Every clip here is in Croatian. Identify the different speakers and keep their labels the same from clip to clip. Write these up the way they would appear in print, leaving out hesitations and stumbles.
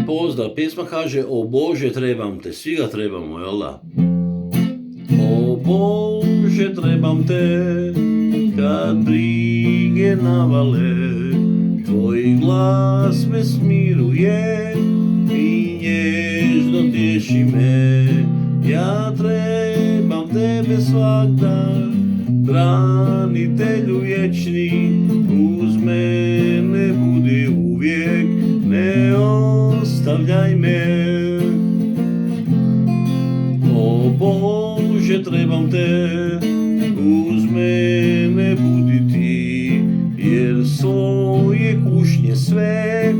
Speaker 1: Pozdrav, pjesma kaže o Bože trebam te, svi ga trebamo, jel da? O Bože trebam te, kad brige navale, tvoj glas me smiruje i nježno tješi me. Ja trebam tebe svak dan, branitelju vječni, uz mene budi uvijek, ne ostavljaj me. O Bože trebam te, uz mene budi ti, jer svoje kušnje sve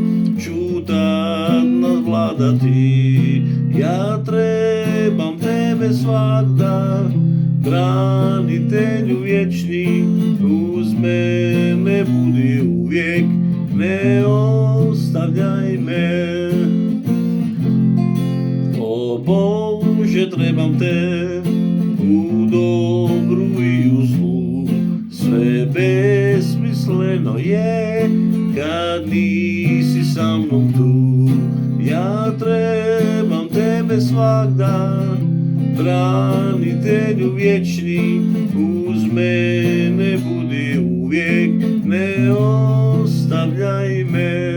Speaker 1: ću tad nadvladati. Ja trebam tebe svak dan, branitelju vječni, uz mene budi uvijek, ne ostavljaj me. O Bože trebam te, u dobru i u zlu, sve besmisleno je kad nisi sa mnom tu. Ja trebam tebe svak dan, branitelju vječni, uz mene budi uvijek, ne ostavljaj me.